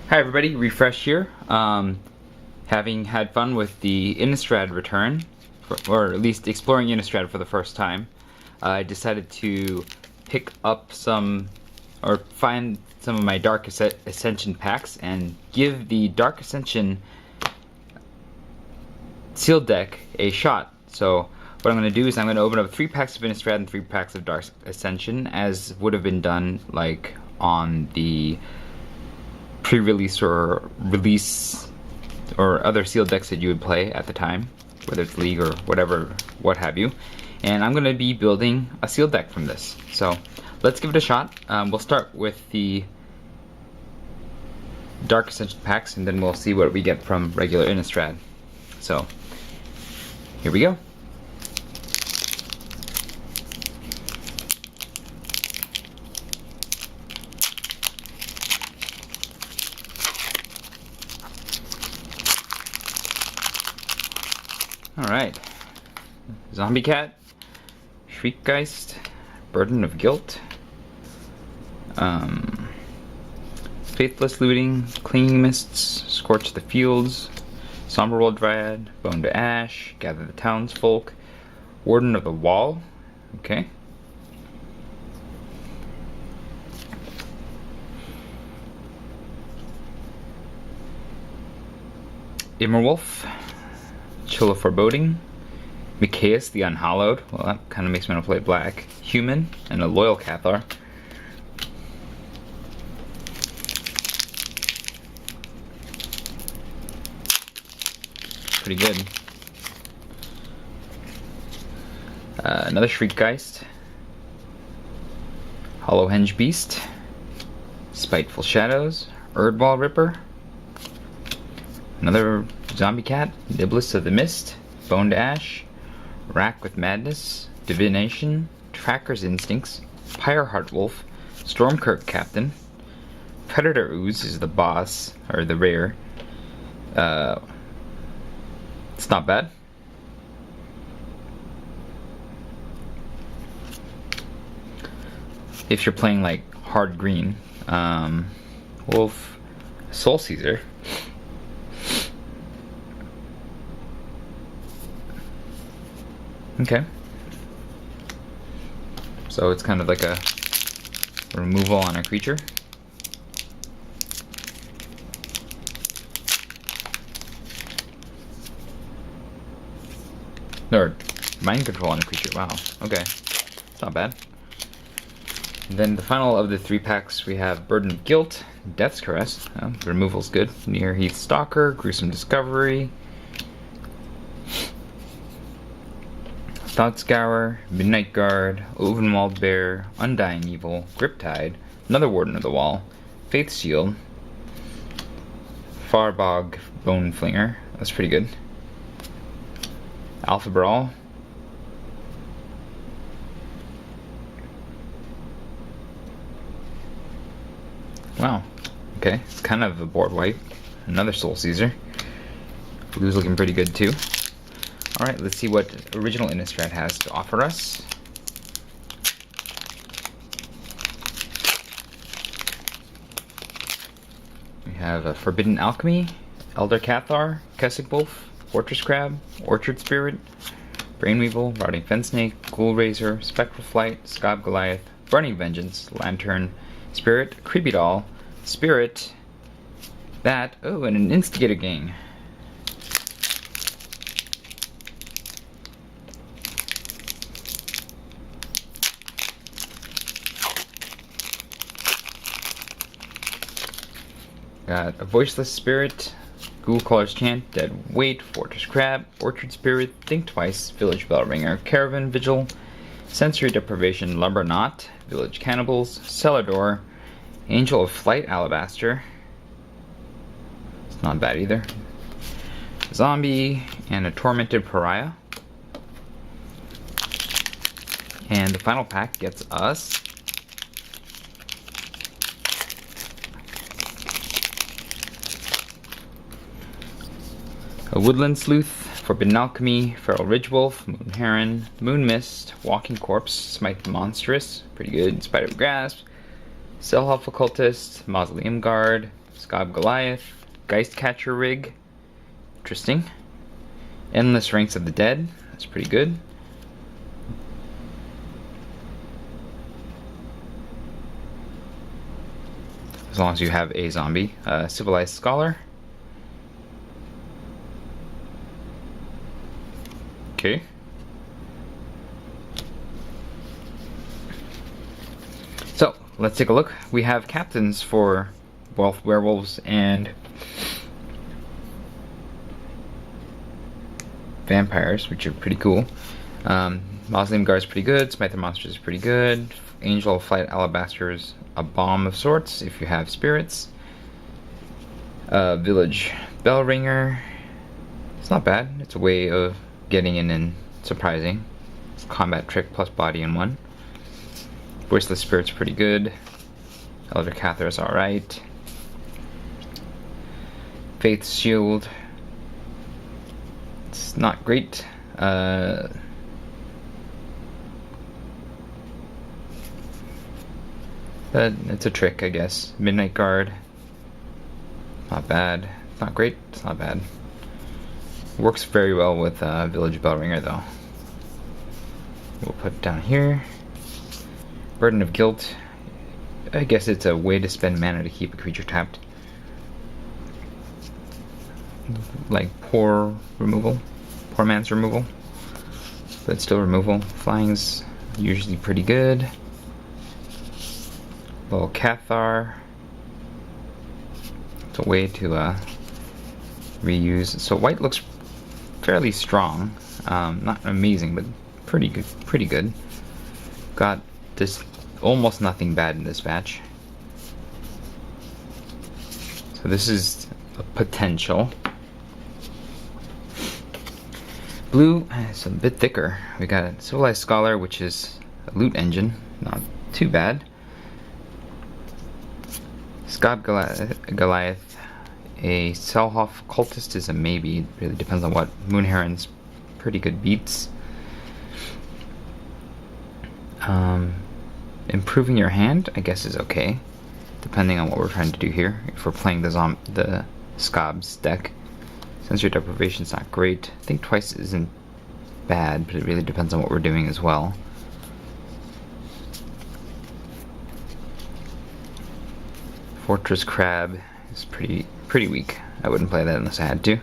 Hi everybody, Refresh here. Having had fun with the Innistrad return, or at least exploring Innistrad for the first time, I decided to pick up some, or find some of my Dark Ascension packs and give the Dark Ascension sealed deck a shot. So what I'm going to do is I'm going to open up 3 packs of Innistrad and 3 packs of Dark Ascension, as would have been done like on the pre-release or release or other sealed decks that you would play at the time, whether it's League or whatever, what have you. And I'm going to be building a sealed deck from this. So let's give it a shot. We'll start with the Dark Ascension packs, and then we'll see what we get from regular Innistrad. So here we go. Alright, Zombie Cat, Shriekgeist, Burden of Guilt, Faithless Looting, Clinging Mists, Scorch the Fields, Somberworld Dryad, Bone to Ash, Gather the Townsfolk, Warden of the Wall, okay. Immerwolf, Chill of Foreboding, Mikaeus the Unhallowed, well that kind of makes me want to play black, Human, and a Loyal Cathar. Pretty good. Another Shriekgeist, Hollow Henge Beast, Spiteful Shadows, Erdwall Ripper, another Zombie Cat, Niblis of the Mist, Bone to Ash, Rack with Madness, Divination, Tracker's Instincts, Pyreheart Wolf, Stormkirk Captain, Predator Ooze is the boss, or the rare. It's not bad. If you're playing like hard green, Wolf, Soul Caesar. Okay. So it's kind of like a removal on a creature. Or mind control on a creature. Wow. Okay. It's not bad. And then the final of the 3 packs, we have Burden of Guilt, Death's Caress. Removal's good. Near Heath Stalker, Gruesome Discovery, Thought Scour, Midnight Guard, Ovenwald Bear, Undying Evil, Griptide, another Warden of the Wall, Faith Shield, Farbog Bone Flinger, that's pretty good, Alpha Brawl, wow, okay, it's kind of a board wipe, another Soul Caesar, Blue's looking pretty good too. Alright, let's see what original Innistrad has to offer us. We have a Forbidden Alchemy, Elder Cathar, Kessig Wolf, Fortress Crab, Orchard Spirit, Brainweevil, Rotting Fensnake, Ghoul Razor, Spectral Flight, Scob Goliath, Burning Vengeance, Lantern Spirit, Creepy Doll, Spirit, that, oh, and an Instigator Gang. Got a Voiceless Spirit, Ghoul Caller's Chant, Dead Weight, Fortress Crab, Orchard Spirit, Think Twice, Village Bell Ringer, Caravan Vigil, Sensory Deprivation, Lumber Knot, Village Cannibals, Cellar Door, Angel of Flight Alabaster, it's not bad either, Zombie, and a Tormented Pariah. And the final pack gets us a Woodland Sleuth, Forbidden Alchemy, Feral Ridgewolf, Moon Heron, Moon Mist, Walking Corpse, Smite the Monstrous, pretty good, Spider of Grasp, Cell Occultist, Mausoleum Guard, Scob Goliath, Geist Catcher Rig, interesting. Endless Ranks of the Dead, that's pretty good. As long as you have a zombie. Civilized Scholar. Okay. So, let's take a look. We have captains for both werewolves and vampires, which are pretty cool. Mausoleum Guard's pretty good. Smite the Monsters is pretty good. Angel of Flight Alabaster's a bomb of sorts if you have spirits. Village Bellringer. It's not bad. It's a way of getting in and surprising. It's combat trick plus body in one. Voiceless Spirit's pretty good. Elder Cather's alright. Faith's Shield. It's not great. But it's a trick, I guess. Midnight Guard. Not bad. It's not great. It's not bad. Works very well with Village Bellringer, though. We'll put it down here. Burden of Guilt. I guess it's a way to spend mana to keep a creature tapped. Like poor removal. Poor man's removal. But still removal. Flying's usually pretty good. Little Cathar. It's a way to reuse. So white looks fairly strong. Not amazing, but pretty good. Pretty good. Got this almost nothing bad in this batch. So this is a potential. Blue is a bit thicker. We got a Civilized Scholar, which is a loot engine. Not too bad. Scob Goliath, a Selhoff Cultist is a maybe. It really depends on what. Moonheron's pretty good beats. Improving your hand, I guess, is okay, depending on what we're trying to do here. If we're playing the Scob's deck, sensory deprivation's not great. I think twice isn't bad, but it really depends on what we're doing as well. Fortress Crab is pretty weak. I wouldn't play that unless I had to.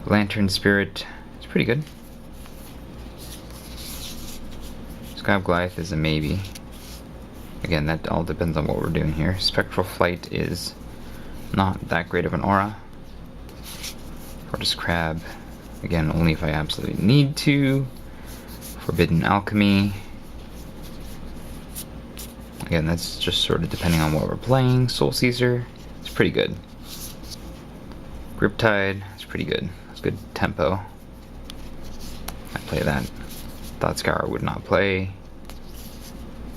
Lantern Spirit is pretty good. Scob Goliath is a maybe. Again, that all depends on what we're doing here. Spectral Flight is not that great of an aura. Fortress Crab, again, only if I absolutely need to. Forbidden Alchemy. Again, that's just sort of depending on what we're playing. Soul Caesar, it's pretty good. Griptide, it's pretty good. It's good tempo. I play that. Thought Scour would not play.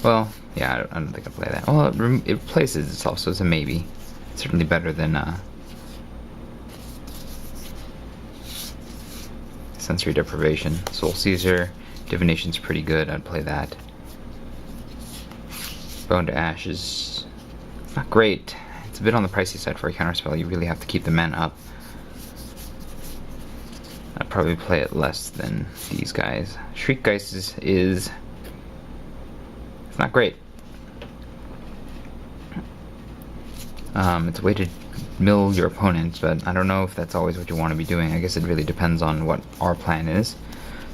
Well, yeah, I don't think I'd play that. Well, it replaces itself, so it's a maybe. It's certainly better than Sensory Deprivation. Soul Caesar, Divination's pretty good. I'd play that. Bone to Ash is not great. It's a bit on the pricey side for a counterspell. You really have to keep the mana up. I'd probably play it less than these guys. Shriekgeist is it's not great. It's a way to mill your opponents, but I don't know if that's always what you want to be doing. I guess it really depends on what our plan is.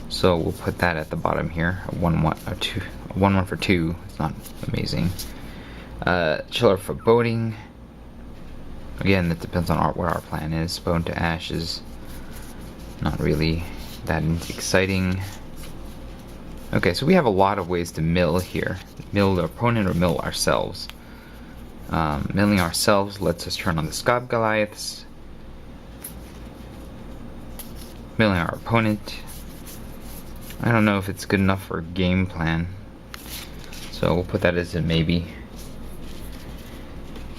So we'll put that at the bottom here. A 1/1 for 2. It's not amazing. Chiller Foreboding. Again, that depends on what our plan is. Bone to Ash is not really that exciting. Okay, so we have a lot of ways to mill here. Mill the opponent or mill ourselves. Milling ourselves lets us turn on the Scob Goliaths. Milling our opponent, I don't know if it's good enough for a game plan, so we'll put that as a maybe.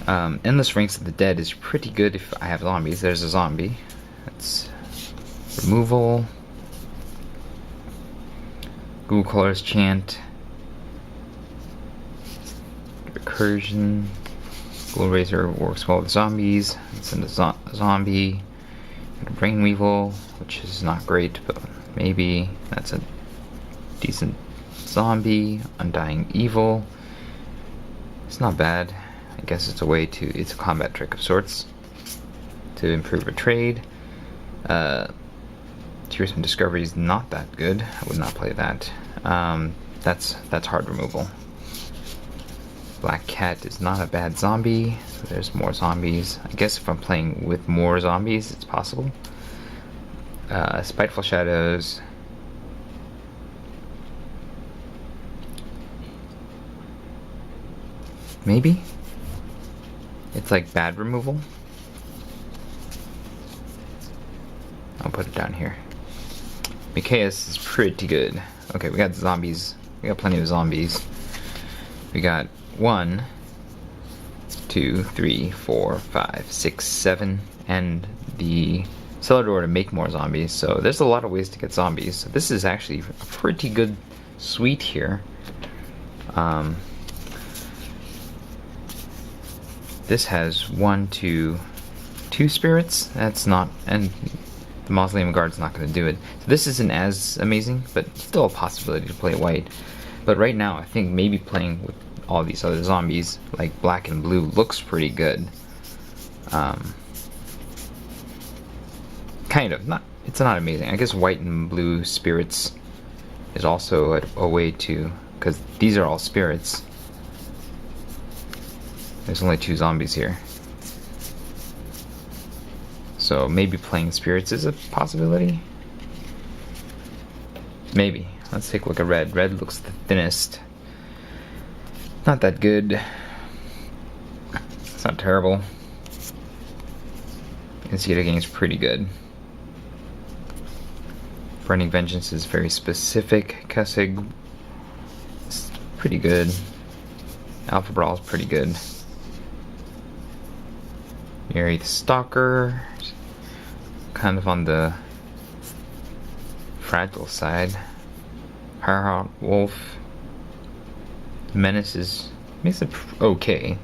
Endless Ranks of the Dead is pretty good if I have zombies. There's a zombie. That's removal. Google Colors Chant. Recursion. Gold Razor works well with zombies. Send a zombie. Got a Brain Weevil, which is not great, but maybe that's a decent zombie. Undying Evil. It's not bad. I guess it's a way to, it's a combat trick of sorts to improve a trade. Tearsome Discovery is not that good. I would not play that. That's hard removal. Black Cat is not a bad zombie, so there's more zombies. I guess if I'm playing with more zombies, it's possible. Spiteful Shadows. Maybe? It's like bad removal. I'll put it down here. Micaeus is pretty good. Okay, we got zombies. We got plenty of zombies. We got 1, 2, 3, 4, 5, 6, 7, and the cellar door to make more zombies. So there's a lot of ways to get zombies. So this is actually a pretty good suite here. This has 1, 2, 2 spirits. That's not, and the Mausoleum Guard's not going to do it. So this isn't as amazing, but still a possibility to play white. But right now, I think maybe playing with all these other zombies, like black and blue, looks pretty good. Kind of. It's not amazing. I guess white and blue spirits is also a way to, because these are all spirits. There's only 2 zombies here. So maybe playing spirits is a possibility. Maybe. Let's take a look at red. Red looks the thinnest. Not that good. It's not terrible. Instigator Gang is pretty good. Burning Vengeance is very specific. Kessig is pretty good. Alpha Brawl is pretty good. Mary the Stalker, kind of on the fragile side. Fireheart Wolf. Menace makes it okay.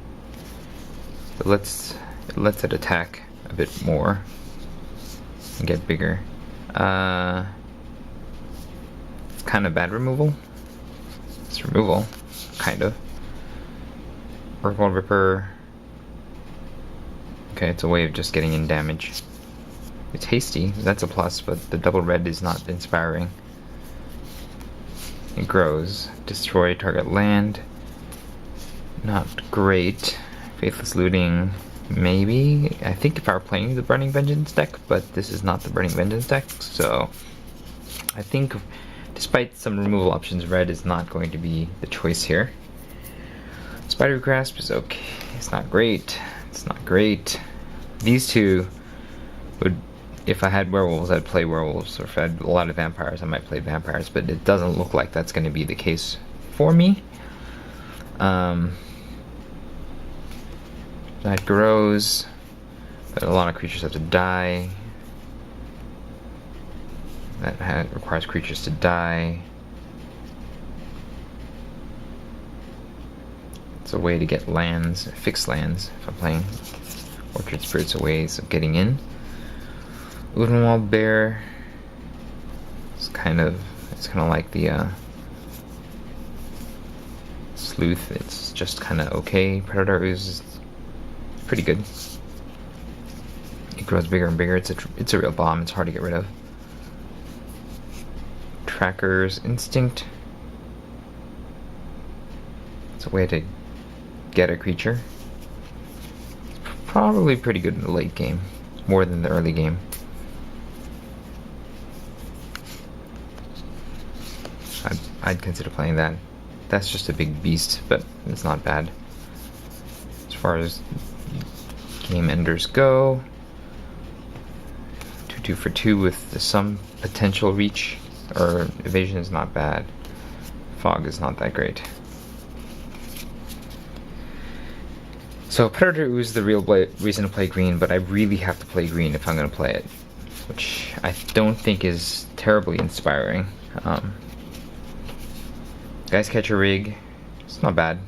But it lets it attack a bit more and get bigger. It's kind of bad removal. It's removal, kind of. Earthwall Ripper. Okay, it's a way of just getting in damage. It's hasty, that's a plus, but the double red is not inspiring. It grows. Destroy target land. Not great. Faithless Looting, maybe. I think if I were playing the Burning Vengeance deck, but this is not the Burning Vengeance deck, so I think despite some removal options, red is not going to be the choice here. Spider Grasp is okay. It's not great. It's not great. These two would, if I had werewolves, I'd play werewolves, or if I had a lot of vampires, I might play vampires, but it doesn't look like that's going to be the case for me. That grows, but a lot of creatures have to die. That requires creatures to die. It's a way to get lands, fixed lands, if I'm playing. Orchard Spirits are ways of getting in. Udenwald Bear. It's kind of like the Sleuth. It's just kind of okay. Predator is pretty good. It grows bigger and bigger. It's a real bomb. It's hard to get rid of. Tracker's Instinct. It's a way to get a creature. It's probably pretty good in the late game, more than the early game. I'd consider playing that. That's just a big beast, but it's not bad. As far as game enders go, 2/2 for 2 with some potential reach or evasion is not bad. Fog is not that great. So Predator Ooze is the real reason to play green, but I really have to play green if I'm going to play it, which I don't think is terribly inspiring. Guys Catcher Rig, it's not bad.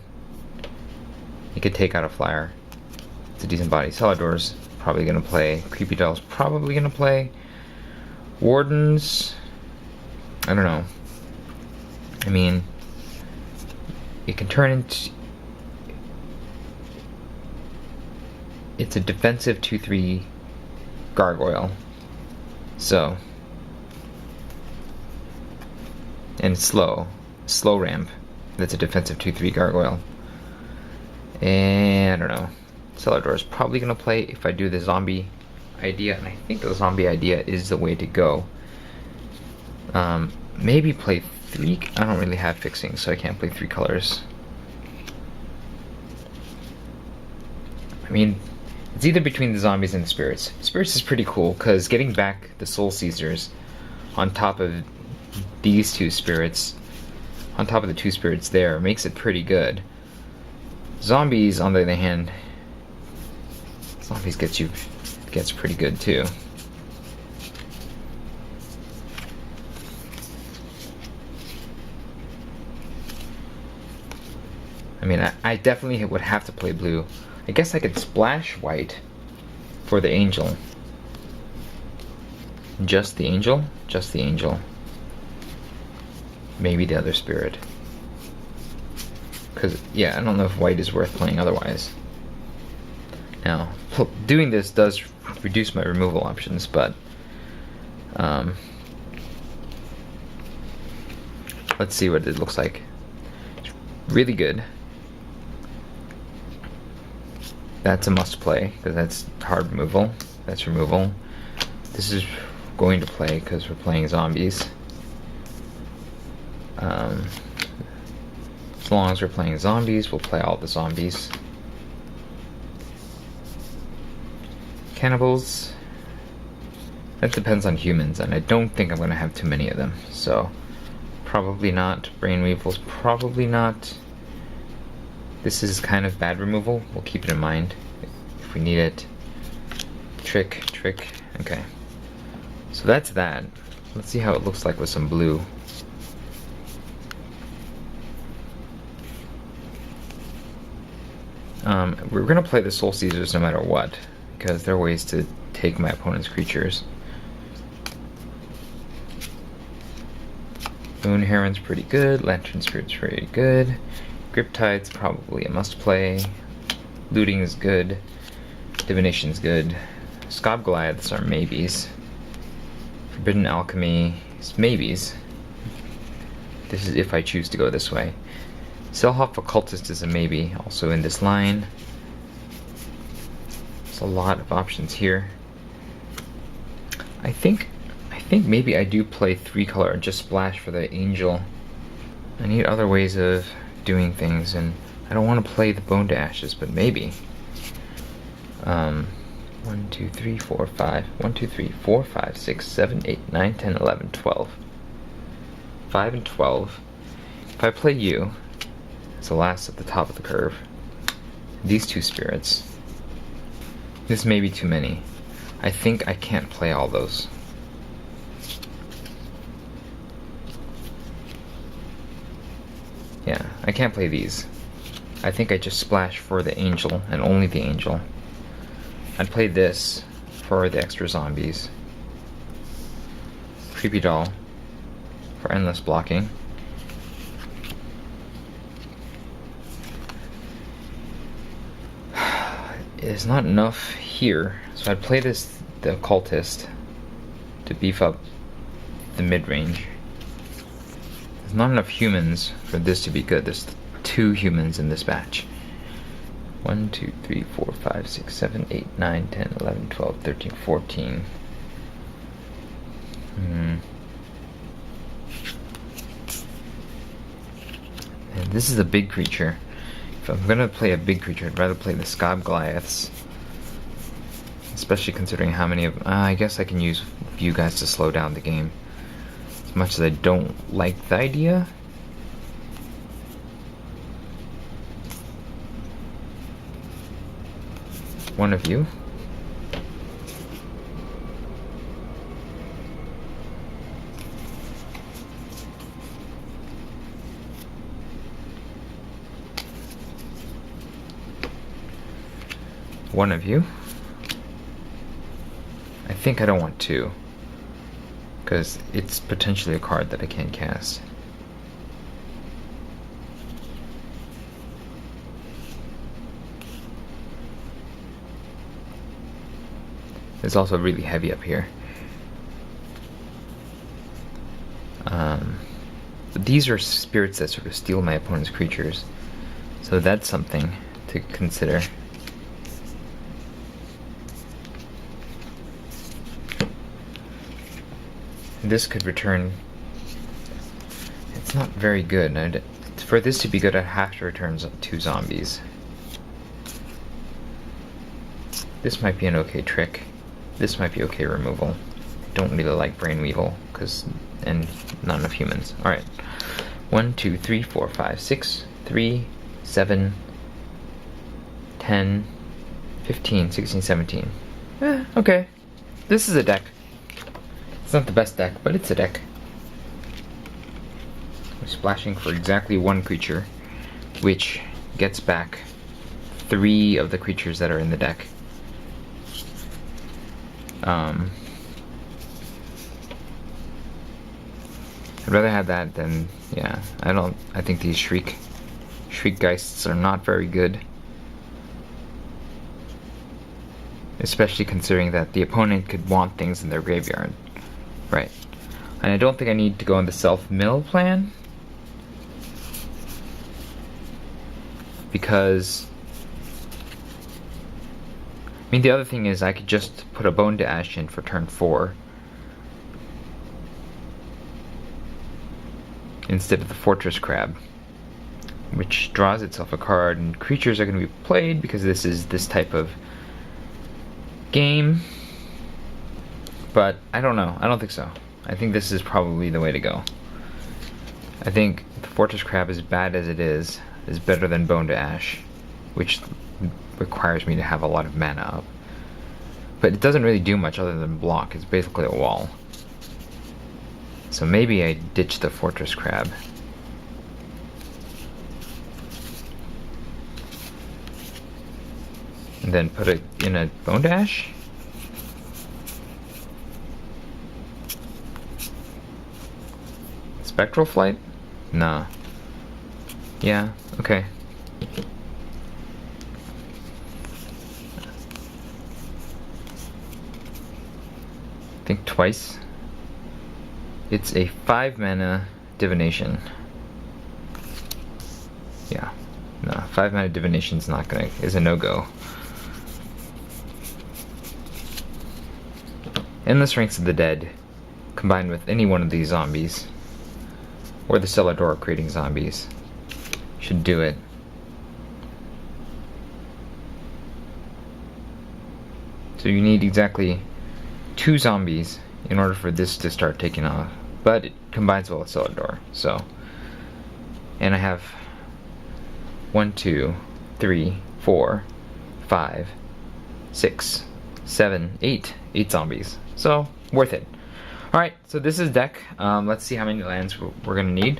You could take out a flyer. It's a decent body. Celador's probably gonna play. Creepy Doll's probably gonna play. Wardens, I don't know. I mean, it can turn into... It's a defensive 2/3 gargoyle. So... And slow ramp. That's a defensive 2/3 gargoyle. And I don't know. Celador's probably gonna play if I do the zombie idea, and I think the zombie idea is the way to go. Maybe play 3. I don't really have fixing, so I can't play 3 colors. I mean, it's either between the zombies and the spirits. Spirits is pretty cool because getting back the Soul Seizers on top of these 2 spirits, on top of the 2 spirits there, makes it pretty good. Zombies, on the other hand, zombies gets pretty good too. I mean, I definitely would have to play blue. I guess I could splash white for the angel. Just the angel? Just the angel. Maybe the other spirit. Because, yeah, I don't know if white is worth playing otherwise. Now, doing this does reduce my removal options, but let's see what it looks like. It's really good. That's a must play, because that's hard removal. That's removal. This is going to play, because we're playing zombies. As long as we're playing zombies, we'll play all the zombies. Cannibals, that depends on humans, and I don't think I'm going to have too many of them, so probably not. Brain Weevils, probably not. This is kind of bad removal, we'll keep it in mind if we need it. Trick, okay. So that's that. Let's see how it looks like with some blue. We're going to play the Soul Seizers no matter what, because there are ways to take my opponent's creatures. Moon Heron's pretty good, Lantern Spirit's pretty good, Griptide's probably a must play, Looting is good, Divination's good, Scob Goliaths are maybes, Forbidden Alchemy is maybes. This is if I choose to go this way. Selhoff Occultist is a maybe, also in this line. There's a lot of options here. I think maybe I do play 3 color and just splash for the angel. I need other ways of doing things, and I don't want to play the Bone to Ashes, but maybe. 1, 2, 3, 4, 5. 1, 2, 3, 4, 5, 6, 7, 8, 9, 10, 11, 12. 5 and 12. If I play you, it's the last at the top of the curve. These 2 spirits. This may be too many. I think I can't play all those. Yeah, I can't play these. I think I just splash for the angel, and only the angel. I'd play this for the extra zombies. Creepy Doll for endless blocking. There's not enough here, so I'd play the Occultist to beef up the mid-range. There's not enough humans for this to be good. There's 2 humans in this batch. 1, 2, 3, 4, 5, 6, 7, 8, 9, 10, 11, 12, 13, 14. And this is a big creature. If I'm gonna play a big creature, I'd rather play the Scob Goliaths. Especially considering how many of... I guess I can use you guys to slow down the game. As much as I don't like the idea. One of you. one of you. I think I don't want two, because it's potentially a card that I can't cast. It's also really heavy up here. But these are spirits that sort of steal my opponent's creatures, so that's something to consider. This could return. It's not very good. For this to be good, I'd have to return 2 zombies. This might be an okay trick. This might be okay removal. I don't really like Brain Weevil, and not enough humans. Alright. 1, 2, 3, 4, 5, 6, 3, 7, 10, 15, 16, 17. Okay. This is a deck. It's not the best deck, but it's a deck. We're splashing for exactly 1 creature, which gets back 3 of the creatures that are in the deck. I'd rather have that than, yeah, I think these Shriekgeists are not very good. Especially considering that the opponent could want things in their graveyard. Right. And I don't think I need to go on the self-mill plan, because I mean, the other thing is I could just put a Bone to Ash in for turn 4 instead of the Fortress Crab, which draws itself a card, and creatures are going to be played because this is this type of game. But I don't know. I don't think so. I think this is probably the way to go. I think the Fortress Crab, as bad as it is better than Bone to Ash, which requires me to have a lot of mana up. But it doesn't really do much other than block. It's basically a wall. So maybe I ditch the Fortress Crab. And then put it in a Bone Dash? Spectral Flight? Nah. Yeah, okay. Think twice. It's a 5 mana divination. Yeah. No, 5 mana divination's is a no-go. Endless Ranks of the Dead, combined with any one of these zombies, or the Celador creating zombies, should do it. So you need exactly 2 zombies in order for this to start taking off. But it combines well with Celador, so. And I have 1, 2, 3, 4, 5, 6, 7, 8 zombies. So, worth it. Alright, so this is deck. Let's see how many lands we're gonna need.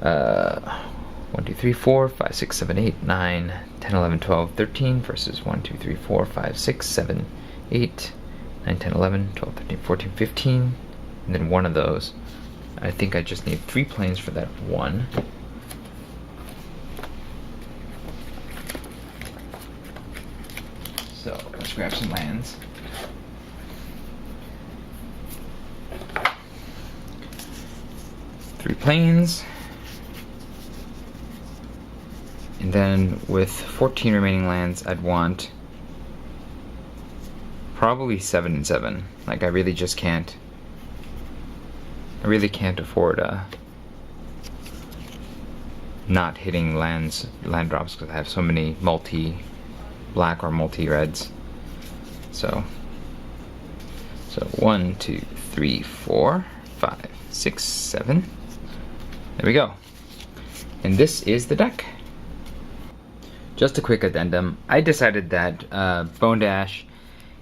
1, 2, 3, 4, 5, 6, 7, 8, 9, 10, 11, 12, 13 versus 1, 2, 3, 4, 5, 6, 7, 8, 9, 10, 11, 12, 13, 14, 15. And then one of those. I think I just need 3 planes for that one. So, let's grab some lands. Three planes. And then with 14 remaining lands, I'd want probably 7 and 7. Like, I really just can't. I really can't afford not hitting land drops because I have so many multi-black or multi-reds. So 1, 2, 3, 4, 5, 6, 7. There we go. And this is the deck. Just a quick addendum. I decided that Bone Dash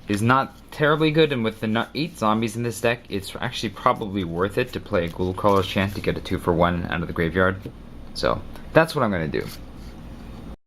is not terribly good, and with the 8 zombies in this deck, it's actually probably worth it to play a Ghoul Caller's Chant to get a 2-for-1 out of the graveyard. So, that's what I'm going to do.